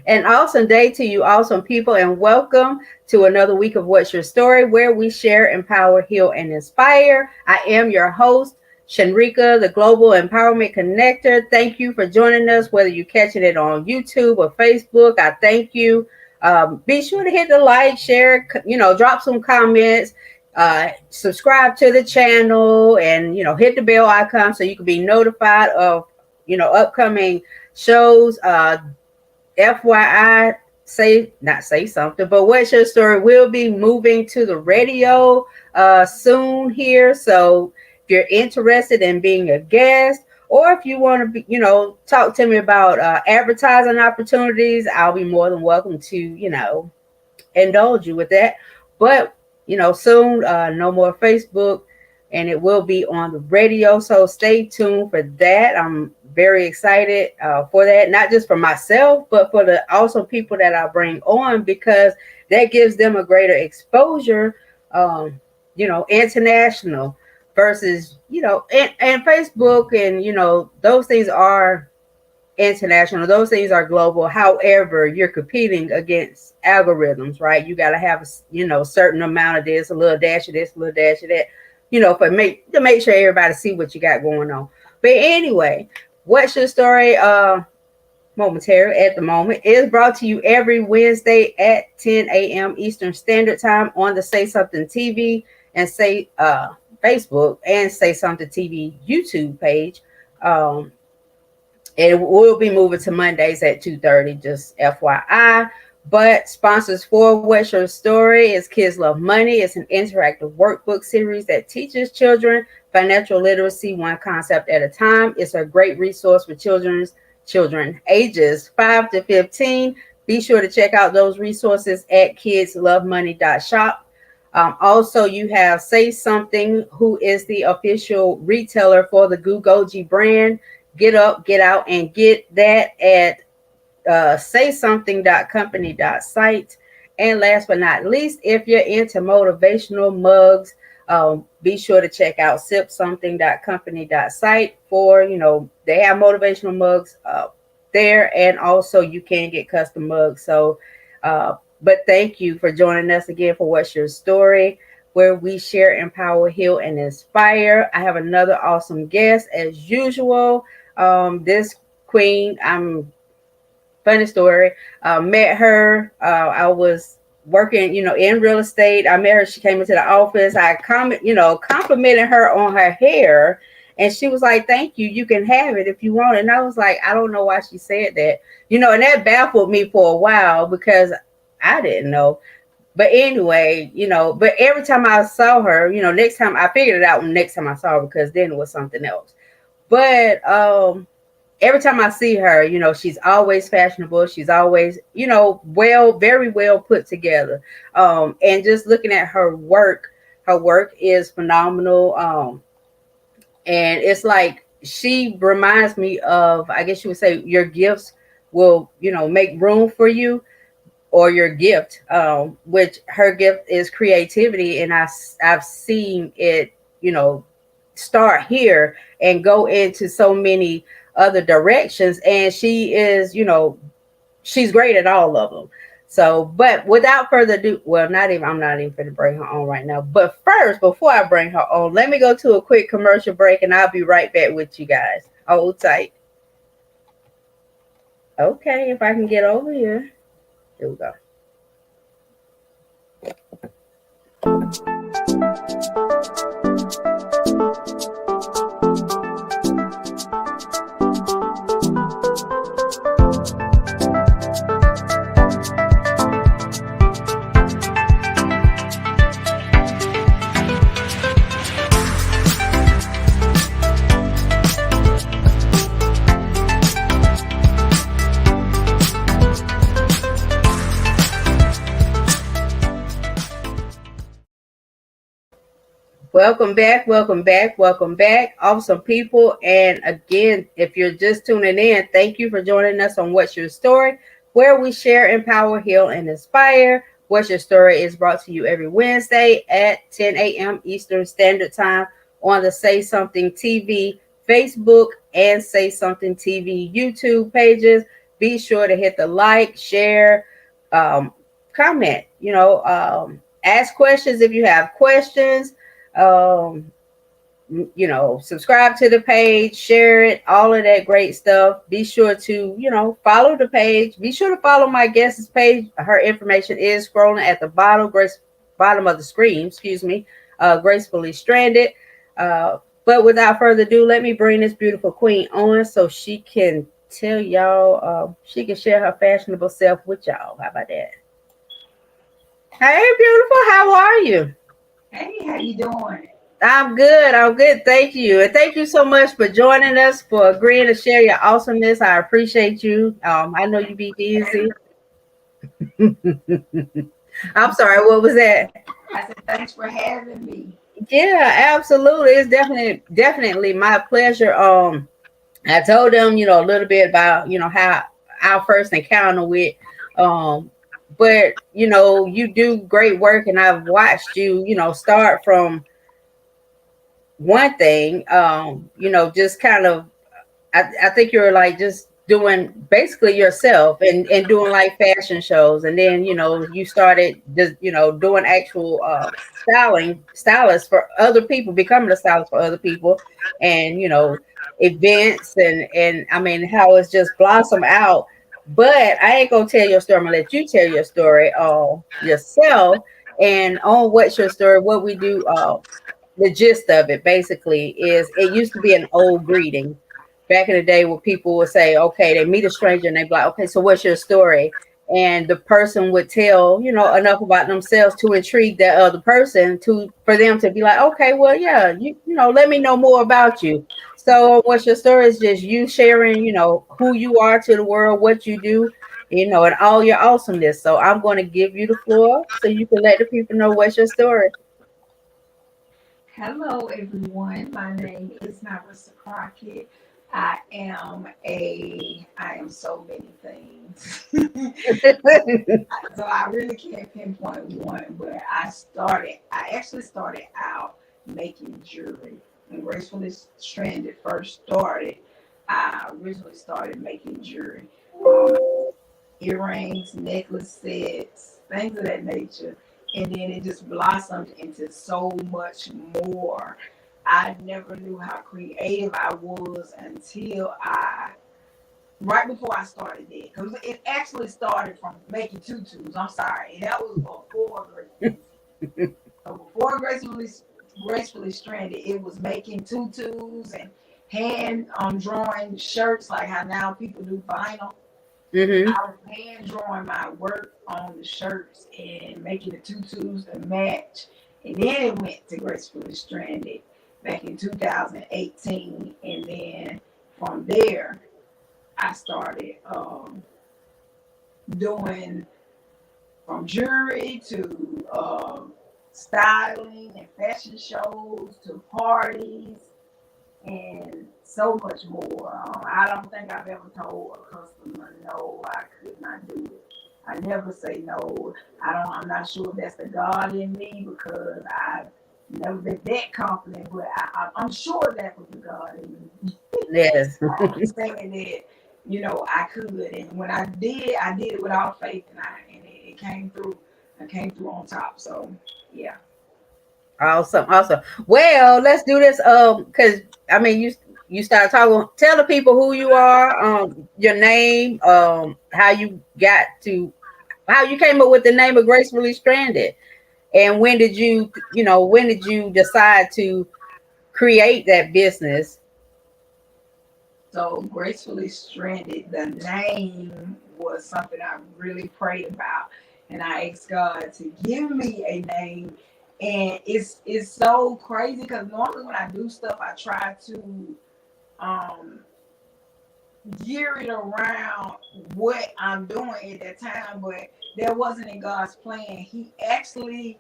An awesome day to you, awesome people, and welcome to another week of What's Your Story, where we share, empower, heal, and inspire. I am your host, NyRissa, the Global Empowerment Connector. Thank you for joining us, whether you're catching it on YouTube or Facebook. I thank you. Be sure to hit the like, share, drop some comments, subscribe to the channel, and, hit the bell icon so you can be notified of, upcoming shows. FYI, say something, but What's Your Story will be moving to the radio soon here. So if you're interested in being a guest, or if you want to be, talk to me about advertising opportunities, I'll be more than welcome to, indulge you with that. But, soon, no more Facebook, and it will be on the radio. So stay tuned for that. I'm very excited for that, not just for myself, but for the awesome people that I bring on, because that gives them a greater exposure, international versus, and Facebook, and, those things are international. Those things are global. However, you're competing against algorithms, right? You got to have, certain amount of this, a little dash of this, a little dash of that, to make sure everybody see what you got going on. But anyway, What's Your Story momentary at the moment is brought to you every Wednesday at 10 a.m. Eastern Standard Time on the Say Something TV and Say Facebook and Say Something TV YouTube page. It will be moving to Mondays at 2:30, just FYI. But sponsors for What's Your Story is Kids Love Money. It's an interactive workbook series that teaches children financial literacy one concept at a time. It's a great resource for children ages 5 to 15. Be sure to check out those resources at kidslovemoney.shop. Also, you have Say Something, who is the official retailer for the Gugoji brand. Get up, get out, and get that at saysomething.company.site. And last but not least, if you're into motivational mugs, be sure to check out sipsomething.company.site for, they have motivational mugs there, and also you can get custom mugs. So, but thank you for joining us again for What's Your Story, where we share, empower, heal, and inspire. I have another awesome guest as usual. This queen, funny story. Met her. I was working, in real estate. I met her. She came into the office. I complimented her on her hair, and she was like, "Thank you. You can have it if you want it." And I was like, I don't know why she said that, and that baffled me for a while because I didn't know. But anyway, but every time I saw her, next time I figured it out when next time I saw her, because then it was something else. But every time I see her, she's always fashionable. She's always, very well put together. And just looking at her work is phenomenal. And it's like, she reminds me of, I guess you would say, your gifts will, make room for you, or your gift, which her gift is creativity. And I've seen it, start here and go into so many other directions, and she is, she's great at all of them. So, but without further ado, I'm not even going to bring her on right now. But first, before I bring her on, let me go to a quick commercial break, and I'll be right back with you guys. Hold tight. Okay, if I can get over here. Here we go. Welcome back, awesome people. And again, if you're just tuning in, thank you for joining us on What's Your Story, where we share, empower, heal, and inspire. What's Your Story is brought to you every Wednesday at 10 a.m. Eastern Standard Time on the Say Something TV Facebook and Say Something TV YouTube pages. be sure to hit the like, share, comment, ask questions if you have questions. Um, subscribe to the page, share it, all of that great stuff. Be sure to, follow the page. Be sure to follow my guest's page. Her information is scrolling at the bottom of the screen, excuse me, Gracefully Stranded. But without further ado, let me bring this beautiful queen on so she can tell y'all, she can share her fashionable self with y'all. How about that? Hey, beautiful, how are you? Hey, how you doing? I'm good. I'm good. Thank you. And thank you so much for joining us, for agreeing to share your awesomeness. I appreciate you. I know you be busy. I'm sorry. What was that? I said thanks for having me. Yeah, absolutely. It's definitely my pleasure. I told them, a little bit about, how our first encounter with, um, but you do great work, and I've watched you, start from one thing, just kind of, I think you're like just doing basically yourself and doing like fashion shows. And then, you started just, doing actual stylist for other people, becoming a stylist for other people, and, events and I mean, how it's just blossomed out. But I ain't gonna tell your story. I'm gonna let you tell your story yourself, and on what's your story, what we do. The gist of it basically is, it used to be an old greeting back in the day where people would say, okay, they meet a stranger and they be like, okay, so what's your story? And the person would tell, enough about themselves to intrigue that other person, to for them to be like, okay, well, yeah, let me know more about you. So what's your story is just you sharing, who you are to the world, what you do, and all your awesomeness. So I'm going to give you the floor so you can let the people know what's your story. Hello, everyone. My name is NyRissa Crockett. I am so many things. So I really can't pinpoint one, but I actually started out making jewelry. When Gracefully Stranded first started, I originally started making jewelry. Um, Earrings, necklace sets, things of that nature. And then it just blossomed into so much more. I never knew how creative I was until right before I started that. Because it actually started from making tutus. I'm sorry. And that was before Gracefully. So before Gracefully Stranded, it was making tutus and hand drawing shirts, like how now people do vinyl. Hmm. I was hand drawing my work on the shirts and making the tutus to match. And then it went to Gracefully Stranded back in 2018. And then from there, I started doing from jewelry to styling and fashion shows to parties and so much more. I don't think I've ever told a customer no, I could not do it. I never say no. I'm not sure if that's the God in me because I've never been that confident, but I'm sure that was the God in me. Yes. Saying that, I could. And when I did it with all faith, and it came through. I came through on top. So, yeah. Awesome, awesome. Well, let's do this. Because I mean, you start talking. Tell the people who you are, your name, how you came up with the name of Gracefully Stranded, and when did you decide to create that business? So Gracefully Stranded, the name was something I really prayed about, and I asked God to give me a name. And it's so crazy because normally when I do stuff, I try to um, gear it around what I'm doing at that time, but that wasn't in God's plan. He actually,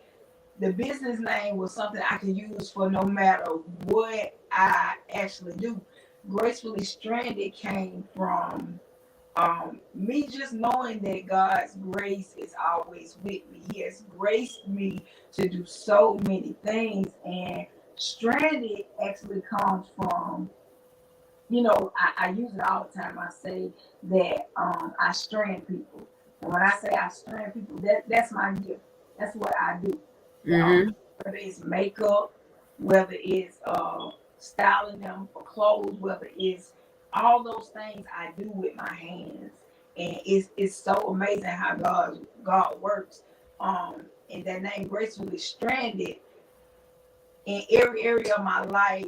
the business name was something I could use for no matter what I actually do. Gracefully Stranded came from me just knowing that God's grace is always with me. He has graced me to do so many things, and stranded actually comes from I use it all the time. I say that I strand people. And when I say I strand people, that's my gift. That's what I do. Mm-hmm. Whether it's makeup, whether it's styling them for clothes, whether it's all those things I do with my hands. And it's so amazing how God works. And that name gracefully stranded in every area of my life,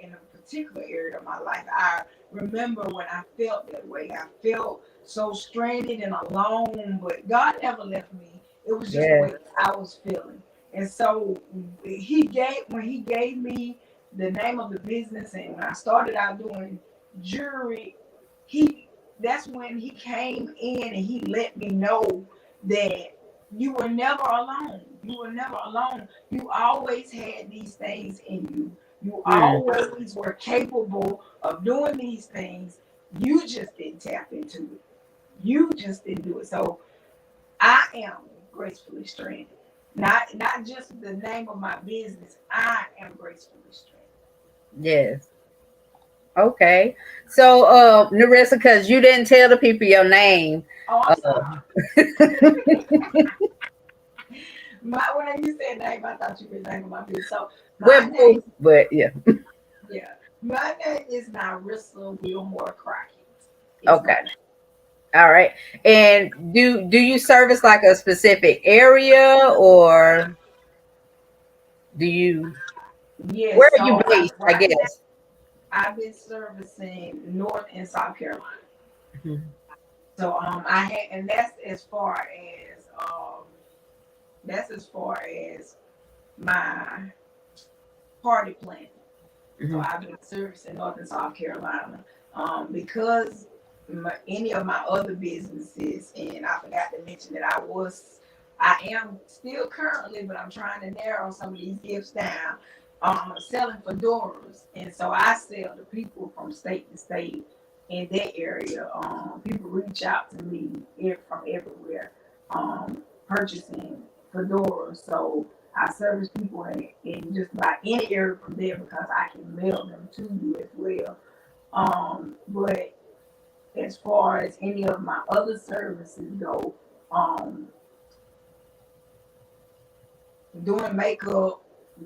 in a particular area of my life, I remember when I felt that way. I felt so stranded and alone, but God never left me. It was just the Yeah. way I was feeling. And so when he gave me the name of the business, and when I started out doing jewelry, he that's when he came in and he let me know that you were never alone. You were never alone. You always had these things in you. You Mm. always were capable of doing these things. You just didn't tap into it. You just didn't do it. So I am gracefully stranded. Not just the name of my business. I am gracefully stranded. Yes. Okay. So, NyRissa, because you didn't tell the people your name. Oh, I'm Uh, sorry. When you said name, I thought you were naming my business. So we're my name, both, but yeah. yeah, my name is NyRissa Wilmore Crockett. Is my Okay. name. All right. And do you service like a specific area, or do you where Yes. are you So based? I right now guess. I've been servicing North and South Carolina. Mhm. So I had, and that's as far as my party planning. So Mhm. I've been servicing North and South Carolina because any of my other businesses, and I forgot to mention that I am still currently, but I'm trying to narrow some of these gifts down. Selling fedoras, and so I sell to people from state to state in that area. People reach out to me from everywhere, purchasing fedoras. So I service people in just about any area from there because I can mail them to you as well. But as far as any of my other services go, um, doing makeup,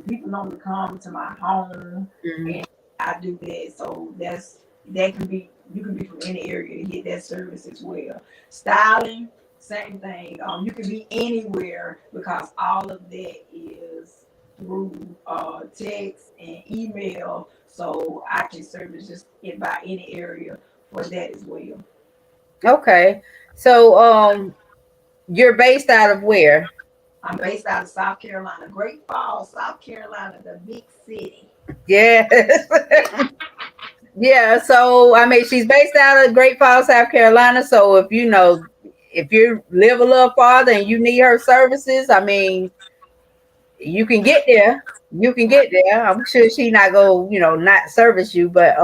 people normally come to my home Mhm. and I do that. So that can be you can be from any area to get that service as well. Styling, same thing. You can be anywhere because all of that is through text and email. So I can service just by any area for that as well. Okay. So, you're based out of where? I'm based out of South Carolina, Great Falls, South Carolina, the big city. Yes. Yeah, so I mean, she's based out of Great Falls, South Carolina. So if you live a little farther and you need her services, I mean, you can get there. You can get there. I'm sure she not go, not service you. But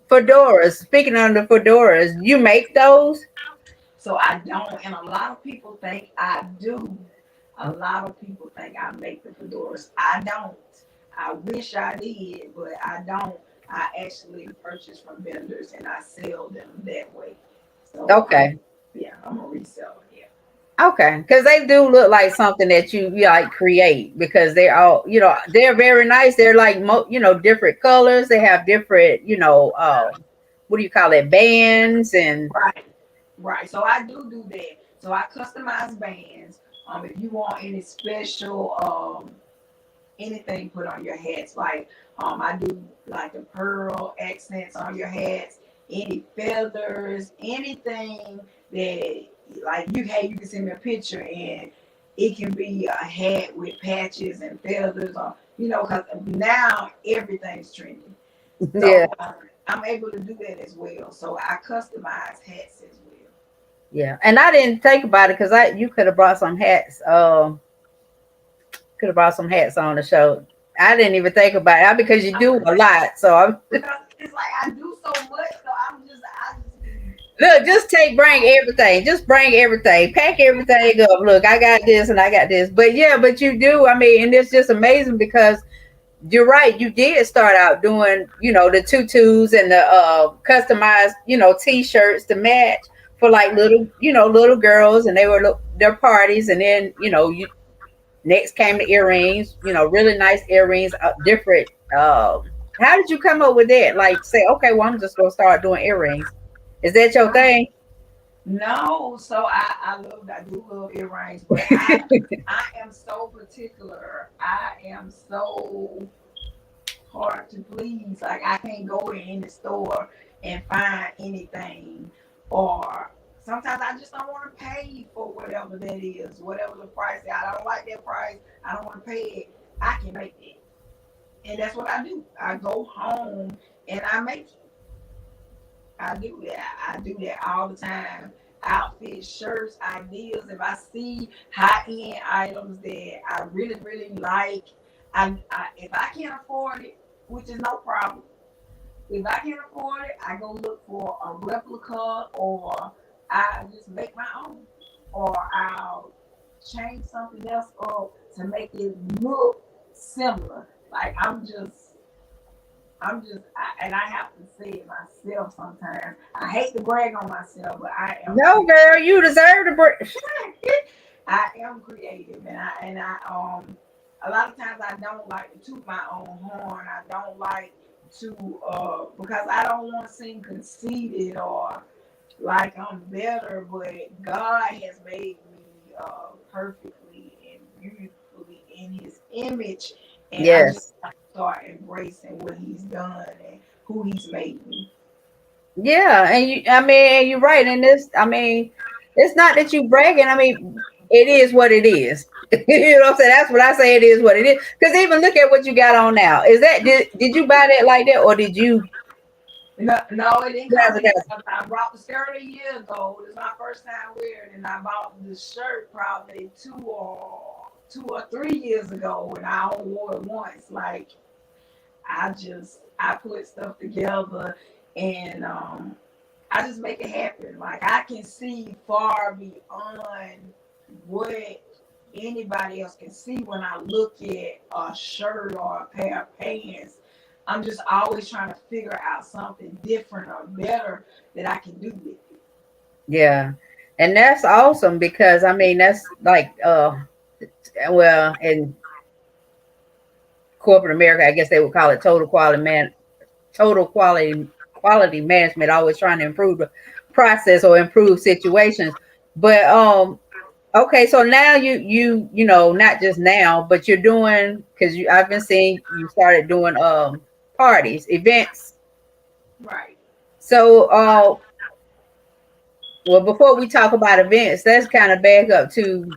fedoras. Speaking of the fedoras, you make those? So I don't, and a lot of people think I do. A lot of people think I make the fedoras. I don't. I wish I did, but I don't. I actually purchase from vendors and I sell them that way. So Okay. yeah, I'm a reseller. Yeah. Okay, because they do look like something that you like create because they're all they're very nice. They're like different colors. They have different what do you call it, bands and Right. Right. So I do that. So I customize bands. If you want any special anything put on your hats. Like I do like the pearl accents on your hats, any feathers, anything that like you can send me a picture and it can be a hat with patches and feathers or because now everything's trending. yeah, So I'm able to do that as well. So I customize hats as well. yeah. And I didn't think about it because I you could have brought some hats. Could have brought some hats on the show. I didn't even think about it because you do a lot. So I'm Because it's like I do so much, so I just be look. Just bring everything. Just bring everything. Pack everything up. Look, I got this and I got this. But yeah, but you do. I mean, and it's just amazing because you're right. You did start out doing, the tutus and the customized, t-shirts to match for like Right. little girls, and they were their parties, and then you next came the earrings, really nice earrings, different. How did you come up with that? Like, say, okay, well, I'm just gonna start doing earrings. Is that your thing? No, so I do love earrings, but I am so particular. I am so hard to please. Like I can't go in the store and find anything, or sometimes I just don't want to pay for whatever that is, whatever the price is. I don't like that price. I don't want to pay it. I can make it, and that's what I do. I go home and I make it. I do that. I do that all the time. Outfits, shirts, ideas. If I see high end items that I really, really like, if I can't afford it, which is no problem. If I can't afford it, I go look for a replica, or I just make my own, or I'll change something else up to make it look similar. Like and I have to say it myself sometimes. I hate to brag on myself, but I am No, girl, you deserve to break. I am creative, and I a lot of times I don't like to toot my own horn. I don't like to because I don't want to seem conceited or like I'm better. But God has made me perfectly and beautifully in His image, and I just Yes. have to start embracing what He's done and who He's made me. Yeah, and you're right. And this, it's not that you bragging. It is what it is. You know what I'm saying? That's what I say. It is what it is. Because even look at what you got on now. Is that did you buy that like that, or did you? No, no, it didn't come That's, in. I brought the skirt a year ago. It was my first time wearing it, and I bought the shirt probably 2 or 3 years ago, and I only wore it once. Like I put stuff together, and I just make it happen. Like I can see far beyond what anybody else can see when I look at a shirt or a pair of pants. I'm just always trying to figure out something different or better that I can do with it. yeah, and that's awesome because that's like well, in corporate America, I guess they would call it total quality management, always trying to improve the process or improve situations. But okay, so now not just now, but you're doing, because I've been seeing you started doing parties, events. Right. So well, before we talk about events, let's kind of back up to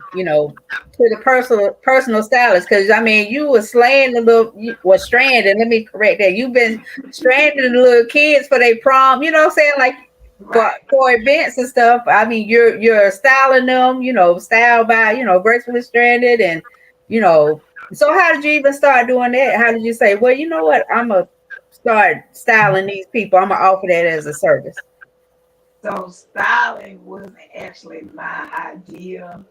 to the personal stylist, because you were slaying the little, well, stranded. Let me correct that. You've been stranding the little kids for their prom. You know what I'm saying? Like Right. for events and stuff. You're styling them. Styled by gracefully stranded, and you know. So how did you even start doing that? How did you say, well, you know what? I'm gonna start styling these people. I'm gonna offer that as a service. So styling wasn't actually my idea.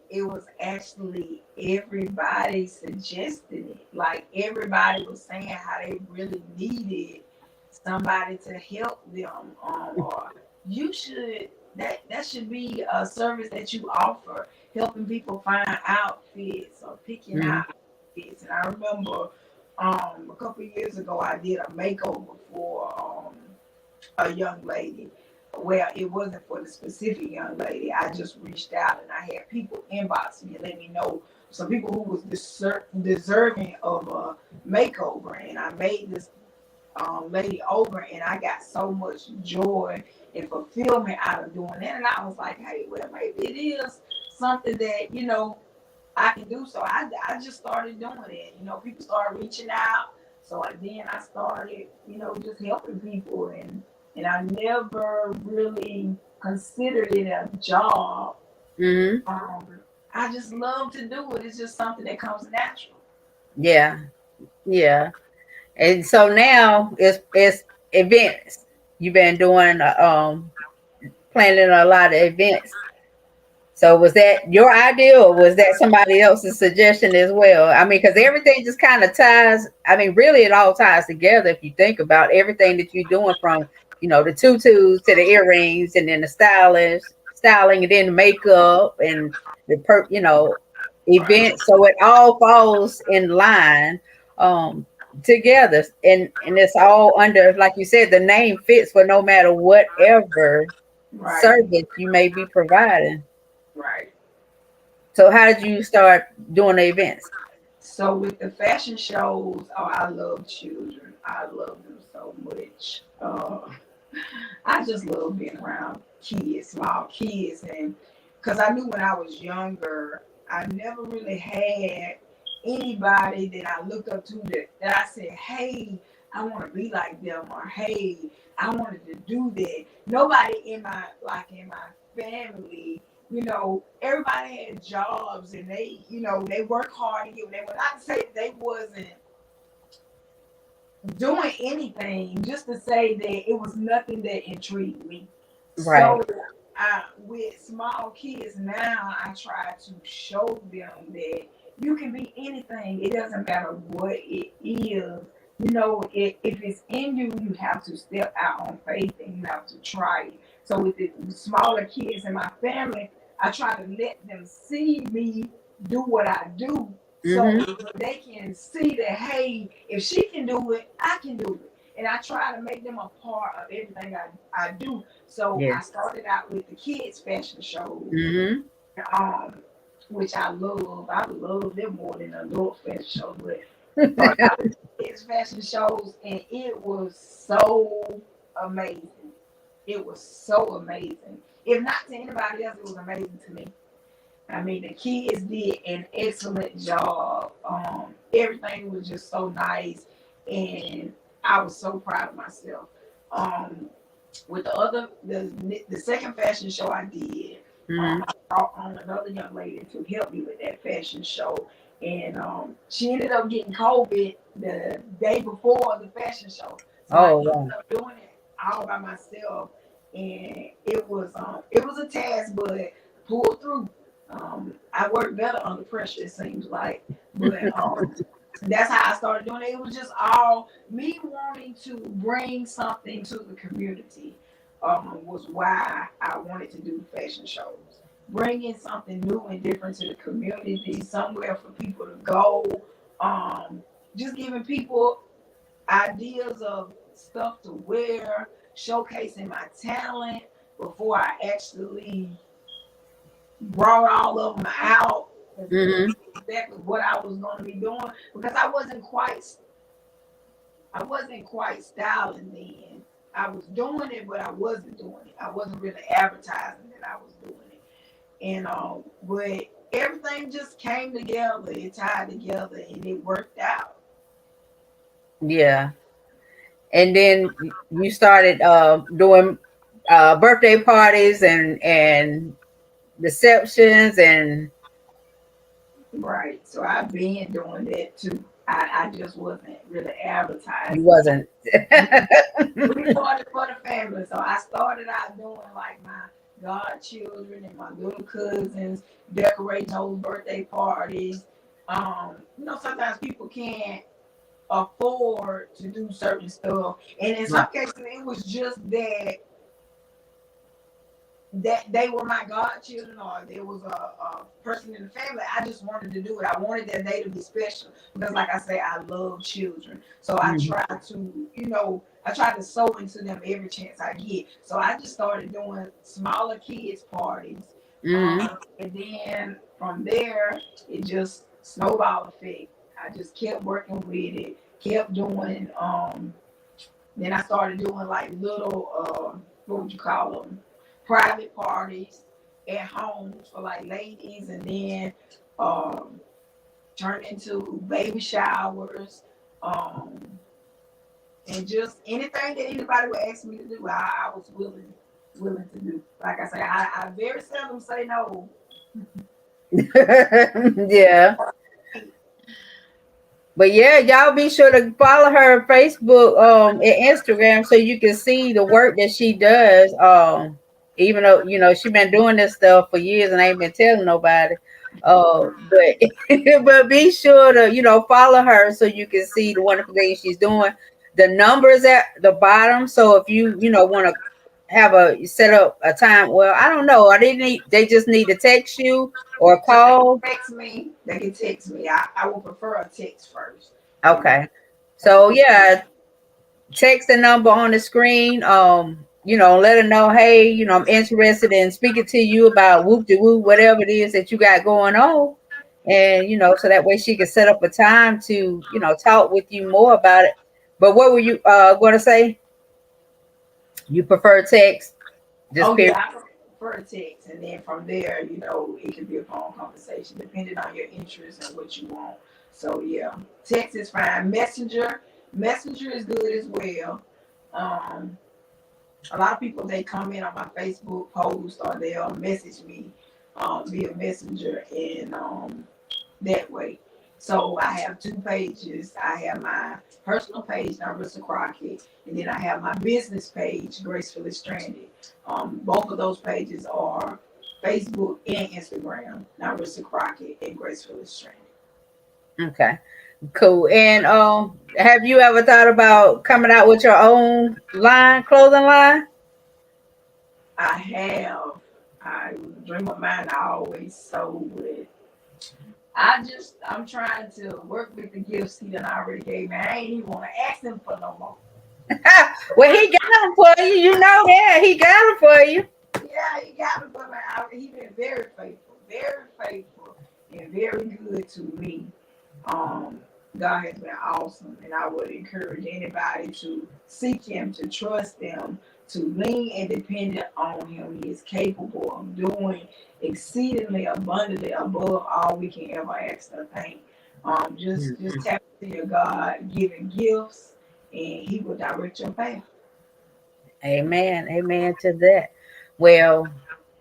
It was actually everybody suggesting it. Like everybody was saying how they really needed somebody to help them. Or you should that should be a service that you offer, helping people find outfits or picking Mm-hmm. out outfits. And I remember a couple of years ago I did a makeover for a young lady. Well, it wasn't for the specific young lady. I just reached out and I had people inbox me and let me know some people who was deserving of a makeover, and I made this lady over, and I got so much joy and fulfillment out of doing that. And I was like, hey, well, maybe it is something that I can do. So I just started doing it. People started reaching out. So then I started, just helping people, and I never really considered it a job. Mm-hmm. Um, I just love to do it. It's just something that comes natural. Yeah, yeah. And so now it's events. You've been doing planning a lot of events. So was that your idea or was that somebody else's suggestion as well? I mean, because everything just kind of ties. I mean, really, it all ties together if you think about everything that you're doing from, the tutus to the earrings and then the styling and then the makeup and the Right. events. So it all falls in line together, and it's all under, like you said, the name fits for no matter whatever Right. service you may be providing. Right. So how did you start doing the events? So with the fashion shows, oh, I love children. I love them so much. I just love being around kids, small kids, and because I knew when I was younger, I never really had anybody that I looked up to that I said, "Hey, I want to be like them," or "Hey, I wanted to do that." Nobody in my family, everybody had jobs and they work hard to get what they were. Not to say they wasn't doing anything, just to say that it was nothing that intrigued me. Right. So with small kids now, I try to show them that you can be anything. It doesn't matter what it is. If it's in you, you have to step out on faith and you have to try it. So with the smaller kids in my family, I try to let them see me do what I do, so Mm-hmm. they can see that, hey, if she can do it, I can do it. And I try to make them a part of everything I do. So I Yes. started out with the kids fashion shows, Mm-hmm. um, which I love. I love them more than adult fashion shows. But started out with the kids fashion shows, and it was so amazing. It was so amazing. If not to anybody else, it was amazing to me. I mean, the kids did an excellent job. Everything was just so nice, and I was so proud of myself. Um, with the second fashion show I did, Mm-hmm. I brought on another young lady to help me with that fashion show, and she ended up getting COVID the day before the fashion show, so I Oh ended wow. up doing it all by myself, and it was a task, but pulled through. I work better under pressure, it seems like, but that's how I started doing it. It was just all me wanting to bring something to the community. Was why I wanted to do fashion shows. Bringing something new and different to the community, somewhere for people to go. Um, just giving people ideas of stuff to wear, showcasing my talent before I actually brought all of them out. Mm-hmm. Exactly what I was going to be doing, because I wasn't quite styling then. I was doing it, but I wasn't doing it. I wasn't really advertising that I was doing it. And but everything just came together. It tied together, and it worked out. Yeah. And then you started doing birthday parties and receptions, and Right. So I've been doing that too. I just wasn't really you advertising. wasn't. We party for the family. So I started out doing like my godchildren and my little cousins, decorating those birthday parties. Sometimes people can't afford to do certain stuff. And in some cases it was just that they were my godchildren, or there was a person in the family. I just wanted to do it. I wanted that day to be special because, like I say, I love children. So Mhm. I try to sow into them every chance I get. So I just started doing smaller kids parties, Mhm. and then from there it just snowball effect. I just kept working with it, kept doing. Then I started doing like little, what would you call them? Private parties at homes for like ladies, and then um, turned into baby showers, um, and just anything that anybody would ask me to do, I was willing to do. Like I say, I very seldom say no. Yeah. But yeah, y'all be sure to follow her on Facebook and Instagram so you can see the work that she does. even though she been doing this stuff for years and ain't been telling nobody. But but be sure to follow her so you can see the wonderful things she's doing. The numbers at the bottom. So if you want to have a set up a time, well, I don't know. Are they need? They just need to text you or So they can call. text me. They can text me. I would prefer a text first. And Okay. I So would prefer. yeah, text the number on the screen. Let her know, hey, I'm interested in speaking to you about whoop de whoop, whatever it is that you got going on. And so that way she can set up a time to, talk with you more about it. But what were you gonna say? You prefer text, just Oh period. yeah, I prefer a text, and then from there, it can be a phone conversation depending on your interests and what you want. So yeah, text is fine. Messenger is good as well. Um, a lot of people they comment on my Facebook post or they'll message me via Messenger and that way. So I have two pages. I have my personal page, NyRissa Crockett, and then I have my business page, Gracefully Stranded. Both of those pages are Facebook and Instagram, NyRissa Crockett and Gracefully Stranded. Okay, cool. And have you ever thought about coming out with your own clothing line? I have. I dream of mine. I always sold it. I'm trying to work with the gifts he done already gave me. I ain't even want to ask him for no more. Well, he got them for you. You know that he got them for you. Yeah, he got me, but he been very faithful, and very good to me. Um, God has been awesome, and I would encourage anybody to seek Him, to trust Him, to lean and depend on Him. He is capable of doing exceedingly abundantly above all we can ever ask or think. Just Mhm. tap into your God given gifts, and He will direct your path. Amen. Amen to that. Well,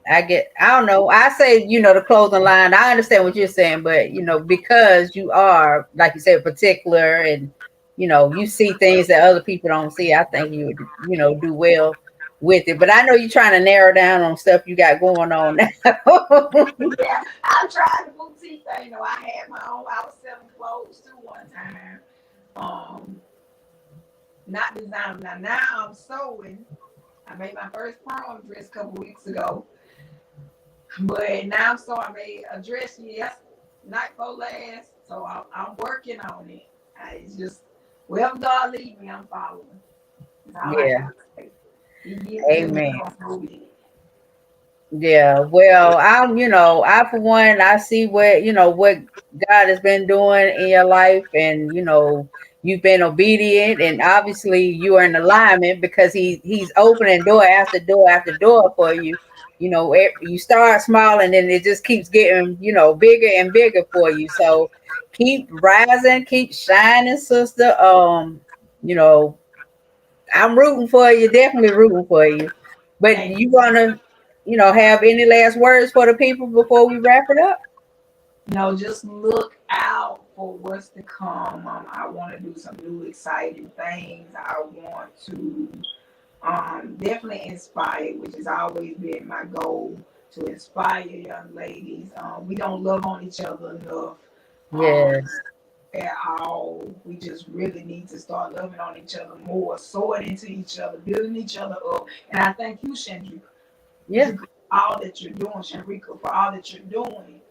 I don't know. I say, the clothing line. I understand what you're saying, but because you are, like you said, particular and you see things that other people don't see, I think you would, do well with it. But I know you're trying to narrow down on stuff you got going on now. Yeah, I tried the boutique thing. I had my own. I was selling clothes too one time. Um, not designing. Now I'm sewing. I made my first prom dress a couple weeks ago, but now I'm sewing. I made a dress night before last. So I'm working on it. It's just wherever God leads me, I'm following. That's all I Yeah. have to say. He gives it to me. Amen. I'm going with it. Yeah, well, I for one, I see what God has been doing in your life, and you've been obedient, and obviously you are in alignment because he's opening door after door after door for you. You start small, and then it just keeps getting bigger and bigger for you. So keep rising, keep shining, sister. You know, I'm rooting for you, definitely rooting for you. But Thank you you. wanna, have any last words for the people before we wrap it up? Just look out for what's to come. I want to do some new exciting things. I want to definitely inspire, which has always been my goal, to inspire young ladies. We don't love on each other enough um, Yes. at all. We just really need to start loving on each other more, sowing into each other, building each other up. And I thank you, Chandrika, Yeah. for all that you're doing, Shanrika, for all that you're doing.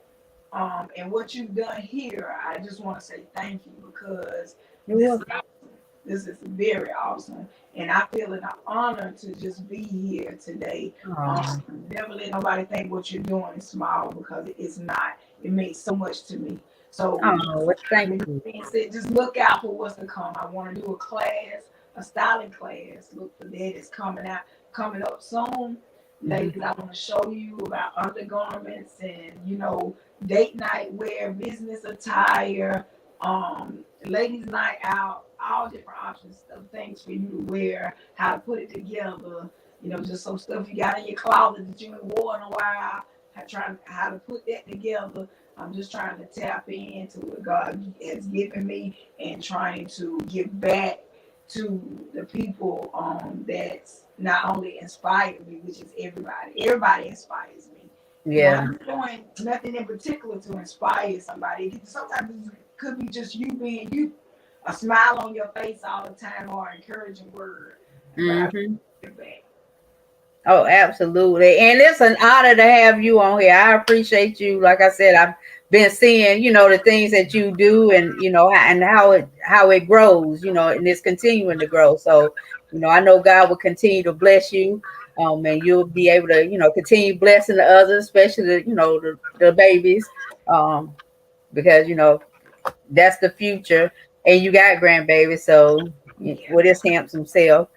And what you've done here, I just want to say thank you because You're this is welcome. awesome. This is very awesome, and I feel it an honor to just be here today. Oh, Never let nobody think what you're doing is small because it's not. It means so much to me. So, well, thank with you. that being said, just look out for what's to come. I want to do a class, a styling class. Look for that. It's coming up soon. Mhm. Ladies, I want to show you about undergarments and date night wear, business attire, ladies night out, all different options of things for you to wear, how to put it together, just some stuff you got in your closet that you haven't worn in a while, how to put that together. I'm just trying to tap into what God has given me and trying to give back to the people not only inspired me, which is everybody. Everybody inspires me. Yeah. Not doing nothing in particular to inspire somebody. Sometimes it could be just you being you, a smile on your face all the time, or an encouraging word. But I Hmm. feel back. Oh, absolutely. And it's an honor to have you on here. I appreciate you. Like I said, I've been seeing, the things that you do and, and how it grows, and it's continuing to grow. So, I know God will continue to bless you. And you'll be able to, continue blessing the others, especially the babies. Because, that's the future. And you got grandbabies, so Yeah. with his handsome self.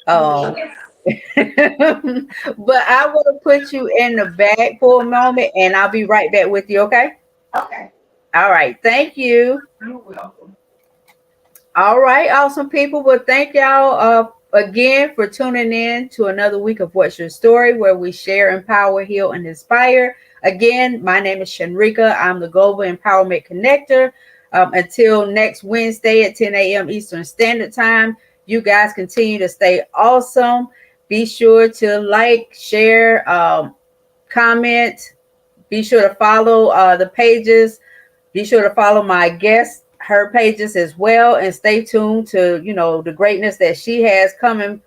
Um, Yes. but I want to put you in the back for a moment and I'll be right back with you, okay? Okay. All right. Thank you. You're welcome. All right, awesome people. Well, thank y'all again for tuning in to another week of What's Your Story, where we share, empower, heal, and inspire. Again, my name is NyRissa. I'm the Global Empowerment Connector. Until next Wednesday at 10 a.m. Eastern Standard Time, you guys continue to stay awesome. Be sure to like, share, comment. Be sure to follow the pages. Be sure to follow my guest, her pages as well, and stay tuned to, the greatness that she has coming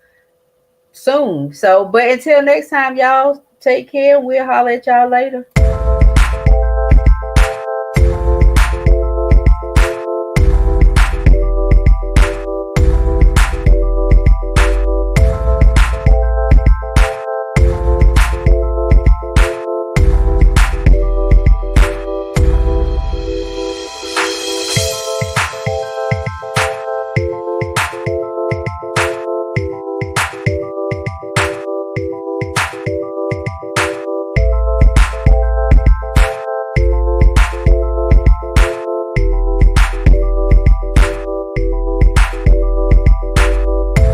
soon. So, but until next time, y'all, take care. We'll holler at y'all later.